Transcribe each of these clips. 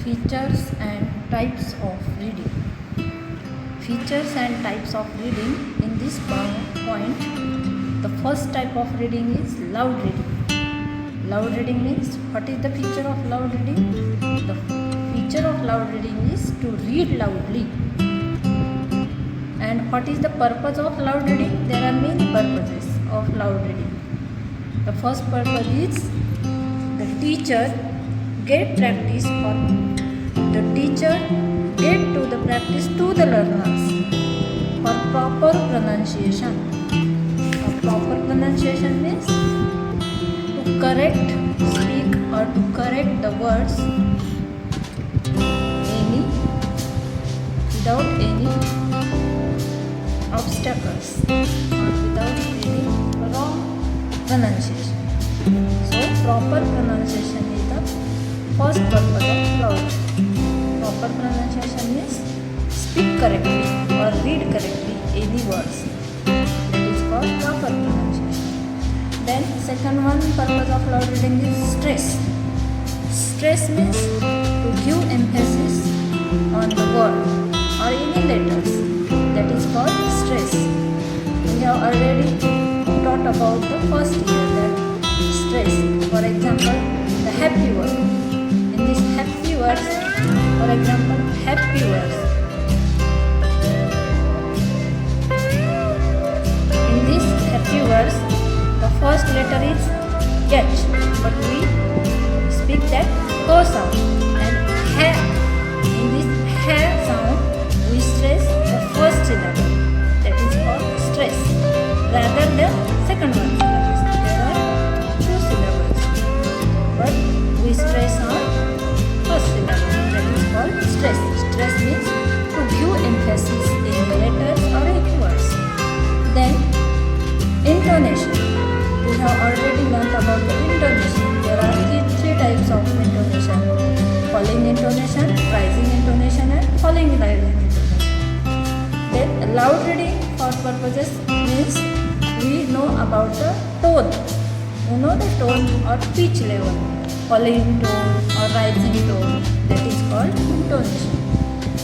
Features and types of reading. Features and types of reading. In this point, the first type of reading is loud reading. Loud reading means, what is the feature of loud reading? The feature of loud reading is to read loudly. And what is the purpose of loud reading? There are many purposes of loud reading. The first purpose is the teacher get practice, or the teacher get to the practice to the learners for proper pronunciation. Proper pronunciation means to correct, speak or to correct the words without any obstacles or without any wrong pronunciation. So proper pronunciation is the first purpose of loud. Proper pronunciation means speak correctly or read correctly any words. That is called proper pronunciation. Then second one purpose of loud reading is stress. Stress means to give emphasis on the word or any letters. That is called stress. We have already taught about the first year that stress. For example, the happy word. In this happy words, for example, happy words. In these happy words, the first letter is H, but we speak that H sound, and ha. In this ha sound, we stress the first syllable. That is called stress, rather than second one syllable. There are two syllables, but we stress on first syllable. That is called stress. Stress means to give emphasis in the letters or any words. Then intonation. We have already learned about the intonation. There are three types of intonation: falling intonation, rising intonation, and falling rising intonation. Then loud reading for purposes means we know about the tone. You know the tone or pitch level, falling tone or rising tone. That is called intonation.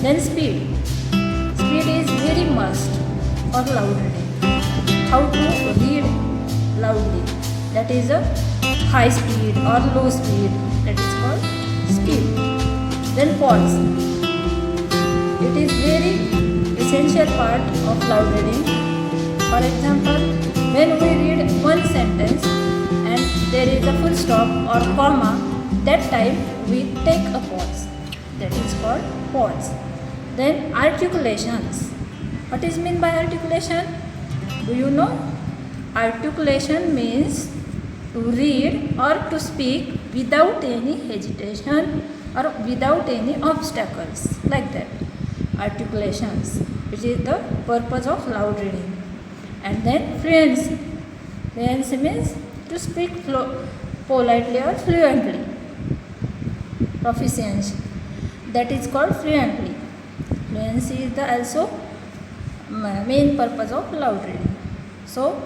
Then speed. Speed is very must for loud reading. How to read loudly. That is a high speed or low speed. That is called speed. Then pause. It is very essential part of loud reading. For example, when we read one sentence and there is a full stop or comma, that time we take a pause. That is called pause. Then articulations. What is meant by articulation? Do you know? Articulation means to read or to speak without any hesitation or without any obstacles, like that. Articulations, which is the purpose of loud reading. And then fluency. Fluency means to speak politely or fluently. Proficiency. That is called fluently. Fluency is the also main purpose of loud reading. So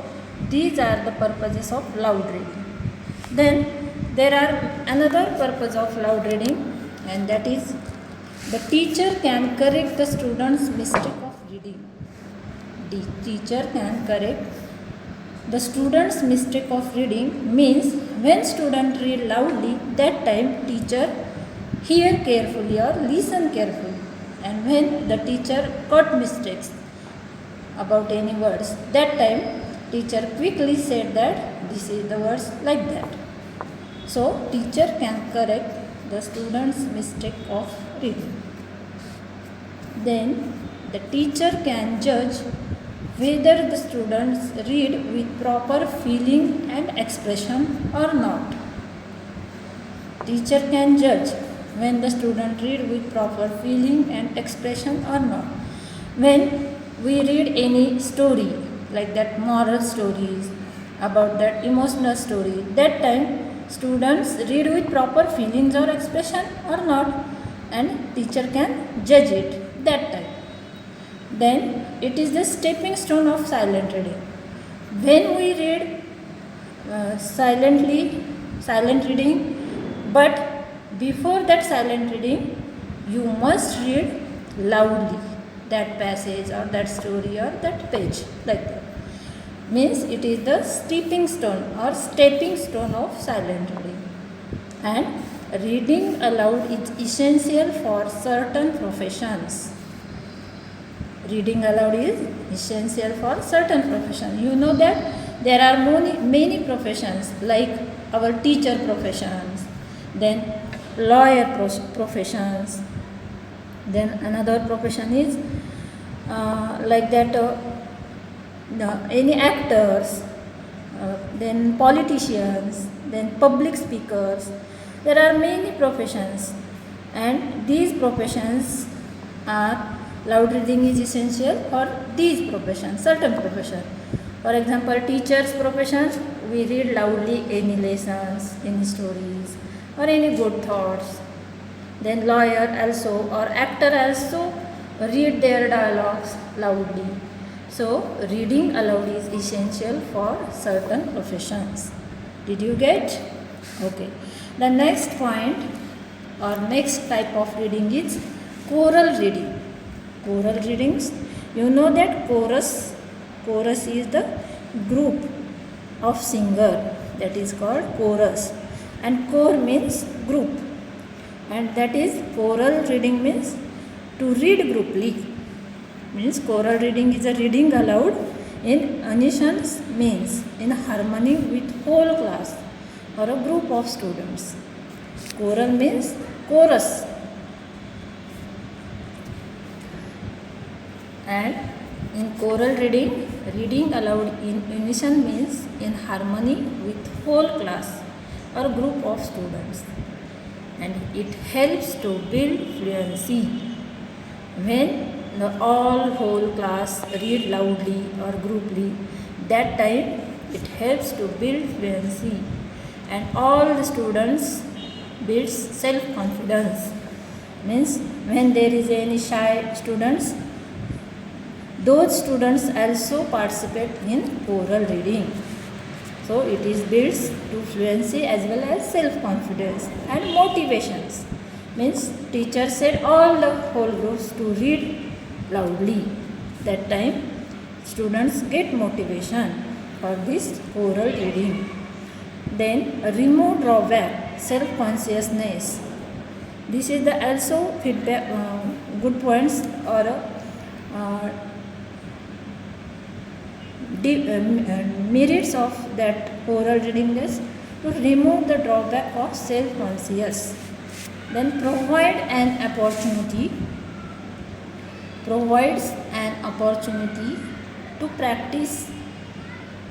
these are the purposes of loud reading. Then there are another purpose of loud reading, and that is the teacher can correct the student's mistake of reading. The teacher can correct the student's mistake of reading means when student read loudly, that time teacher hear carefully or listen carefully. And when the teacher caught mistakes about any words, that time teacher quickly said that this is the words like that. So teacher can correct the student's mistake of reading. Then the teacher can judge whether the students read with proper feeling and expression or not. Teacher can judge when the student read with proper feeling and expression or not. When we read any story, like that moral stories, about that emotional story, that time students read with proper feelings or expression or not, and teacher can judge it that time. Then it is the stepping stone of silent reading. When we read silent reading, but before that silent reading, you must read loudly that passage or that story or that page, like that. Means it is the stepping stone or stepping stone of silent reading. And reading aloud is essential for certain professions. Reading aloud is essential for certain professions. You know that there are many professions, like our teacher professions, then lawyer professions, then another profession is like that any actors, then politicians, then public speakers. There are many professions, and these professions are loud reading is essential for these professions, certain professions. For example, teachers professions, we read loudly any lessons, any stories, or any good thoughts. Then lawyer also or actor also read their dialogues loudly. So reading aloud is essential for certain professions. Did you get? Okay. The next point or next type of reading is choral reading. Choral readings, you know that chorus is the group of singer, that is called chorus, and chor means group, and that is choral reading means to read grouply. Means choral reading is a reading aloud in unison, means in harmony with whole class or a group of students. Choral means chorus, and in choral reading, reading aloud in unison means in harmony with whole class or group of students, and it helps to build fluency. When the whole class read loudly or grouply, that time it helps to build fluency, and all the students builds self-confidence. Means when there is any shy students, those students also participate in choral reading. So it is builds to fluency as well as self-confidence and motivations. Means teacher said all the whole groups to read loudly. That time students get motivation for this choral reading. Then remove drawback, self-consciousness. This is the also feedback, good points or merits of that choral reading is to remove the drawback of self-conscious. Then provides an opportunity to practice.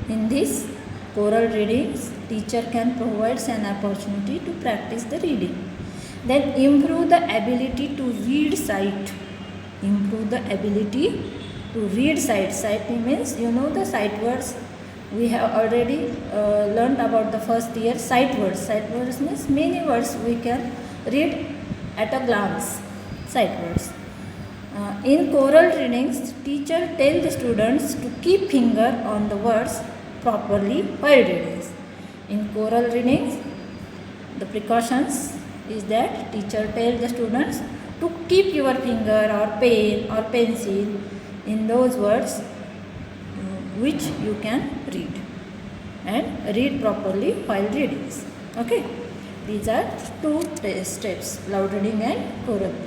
In this choral readings, teacher can provide an opportunity to practice the reading. Then improve the ability to read sight. Improve the ability to read sight. Sight means, you know, the sight words. We have already learned about the first year sight words. Sight words means many words we can read at a glance. Sight words. In choral readings, teacher tells the students to keep finger on the words properly while reading. In choral readings, the precautions is that teacher tells the students to keep your finger or pen or pencil in those words which you can read, and read properly while reading. Okay, these are two steps, loud reading and choral reading.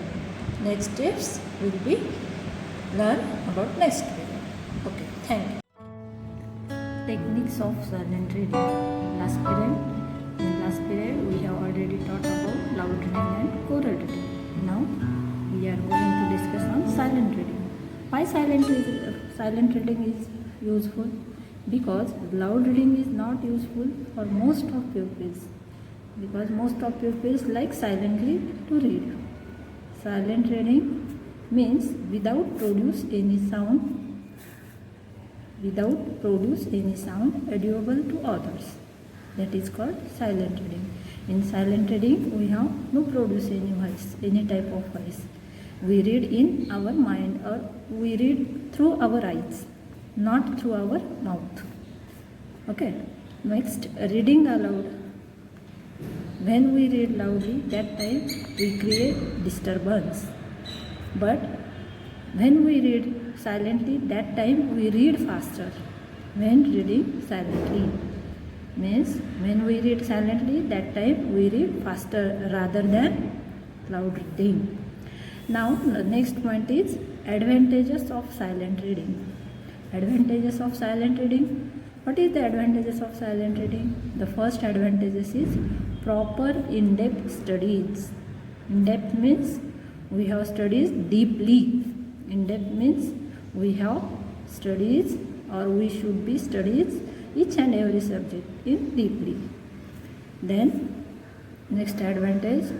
Next steps will be learn about next video. Okay, thank you. Techniques of silent reading. In last period we have already taught about loud reading and choral reading. Now we are going to discuss on silent reading. Why silent reading is useful? Because loud reading is not useful for most of pupils, because most of pupils like silently to read. Silent reading means without produce any sound audible to others. That is called silent reading. In silent reading, we have no produce any voice, any type of voice. We read in our mind, or we read through our eyes, not through our mouth. Okay. Next, reading aloud. when we read loudly, that time we create disturbance. But when we read silently, that time we read faster. When reading silently means when we read silently, that time we read faster rather than loud reading. Now the next point is advantages of silent reading. Advantages of silent reading. What is the advantages of silent reading? The first advantages is proper in-depth studies. In-depth means we have studies deeply. In-depth means we have studies or we should be studies each and every subject in deeply. Then next advantage,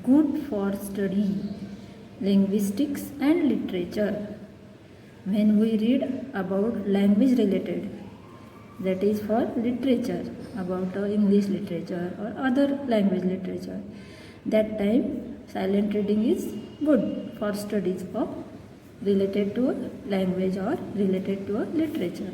good for study, linguistics and literature. When we read about language related, that is for literature, about English literature or other language literature, that time silent reading is good for studies of related to a language or related to a literature.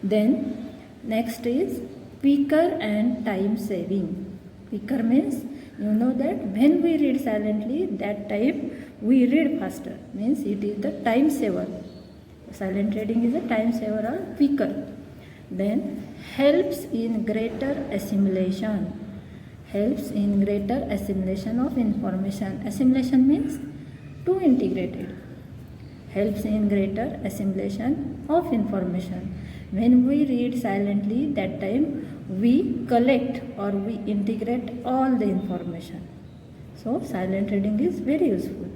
Then next is quicker and time saving. Quicker means you know that when we read silently, that time we read faster, means it is the time saver. Silent reading is a time saver or quicker. Then helps in greater assimilation. Helps in greater assimilation of information. Assimilation means to integrate it. Helps in greater assimilation of information. When we read silently, that time we collect or we integrate all the information. So silent reading is very useful.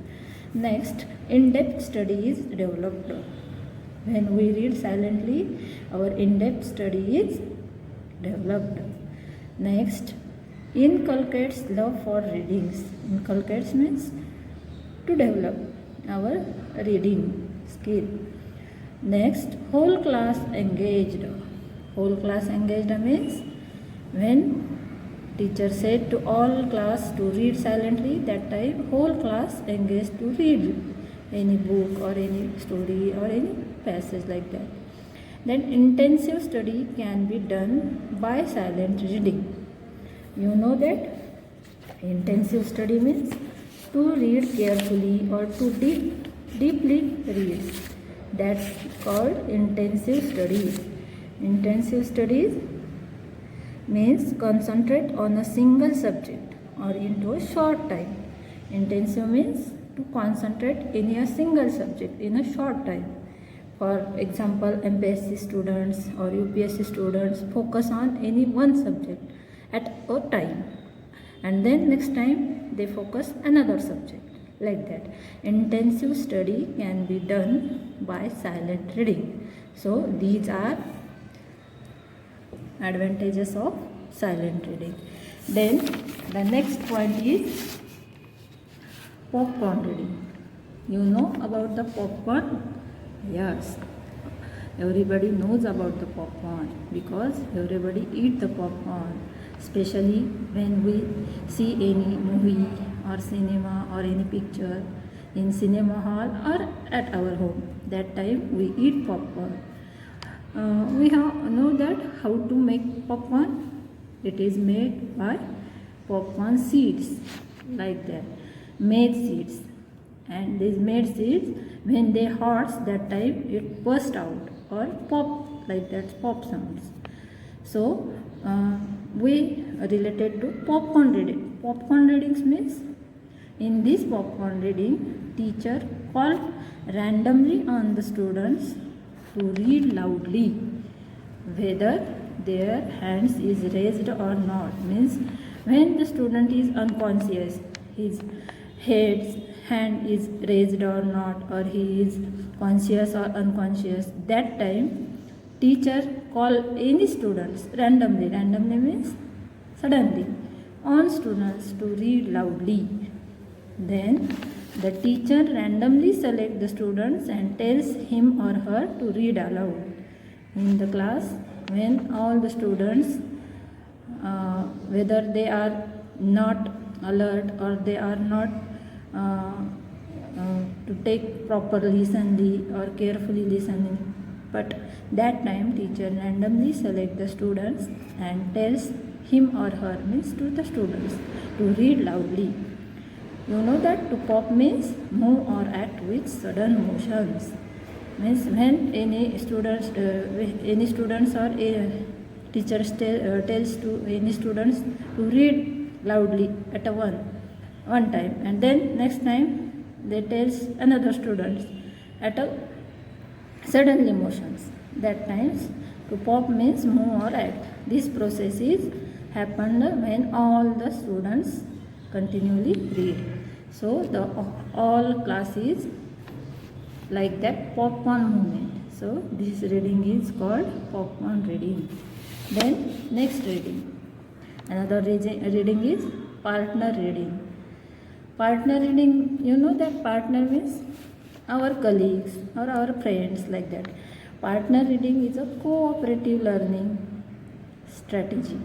Next, in-depth study is developed. When we read silently, our in-depth study is developed. Next, inculcates love for readings. Inculcates means to develop our reading skill. Next, whole class engaged. Whole class engaged means when teacher said to all class to read silently, that time whole class engaged to read any book or any story or any passage like that. Then intensive study can be done by silent reading. You know that intensive study means to read carefully or to deeply read. That's called intensive studies. Intensive studies means concentrate on a single subject or into a short time. Intensive means to concentrate in a single subject in a short time. For example, MPSC students or UPSC students focus on any one subject at a time, and then next time they focus another subject, like that. Intensive study can be done by silent reading. So these are advantages of silent reading. Then the next point is popcorn reading. You know about the popcorn? Yes, everybody knows about the popcorn because everybody eat the popcorn, especially when we see any movie or cinema or any picture in cinema hall or at our home. That time we eat popcorn. We know that how to make popcorn. It is made by popcorn seeds, like that, made seeds. And these made seeds, when they hot, that time it burst out or pop, like that, pop sounds. So we related to popcorn reading. Popcorn readings means in this popcorn reading, teacher called randomly on the students to read loudly, whether their hands is raised or not. Means when the student is unconscious, his hand is raised or not, or he is conscious or unconscious, that time teacher call any students randomly. Randomly means suddenly on students to read loudly. Then the teacher randomly select the students and tells him or her to read aloud in the class. When all the students, whether they are not alert or they are not to take proper listening or carefully listening, but that time teacher randomly select the students and tells him or her means to the students to read loudly. You know that to pop means move or act with sudden motions. Means when any students or teachers tells to any students to read loudly at one time, and then next time they tells another students at a suddenly motions. That times to pop means move or act. This process is happened when all the students continually read. So the all class is like that popcorn movement. So this reading is called popcorn reading. Then next reading. Another reading is partner reading. Partner reading, you know that partner means our colleagues or our friends, like that. Partner reading is a cooperative learning strategy.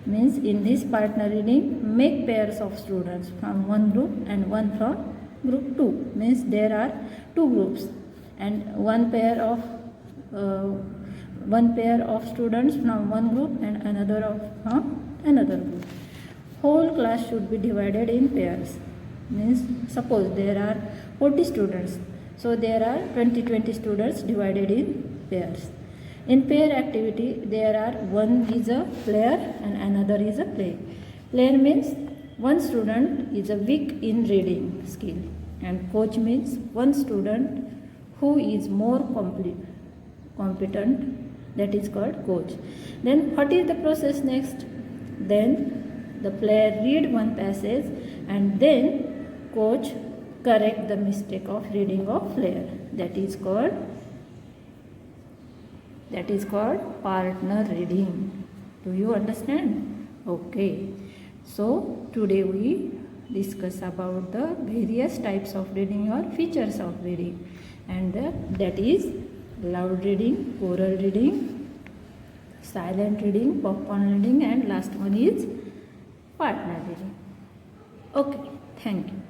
Means in this partner reading, make pairs of students from one group and one from group 2. Means there are two groups and one pair of students from one group and another from another group. Whole class should be divided in pairs. Means suppose there are 40 students, so there are 20 students divided in pairs. In pair activity, there are one is a player and another is a player. Player means one student is a weak in reading skill, and coach means one student who is more competent, that is called coach. Then what is the process next? Then the player read one passage and then coach correct the mistake of reading of player. That is called partner reading. Do you understand? Okay. So today we discuss about the various types of reading or features of reading, and that is loud reading, oral reading, silent reading, popcorn reading, and last one is partner reading. Okay, thank you.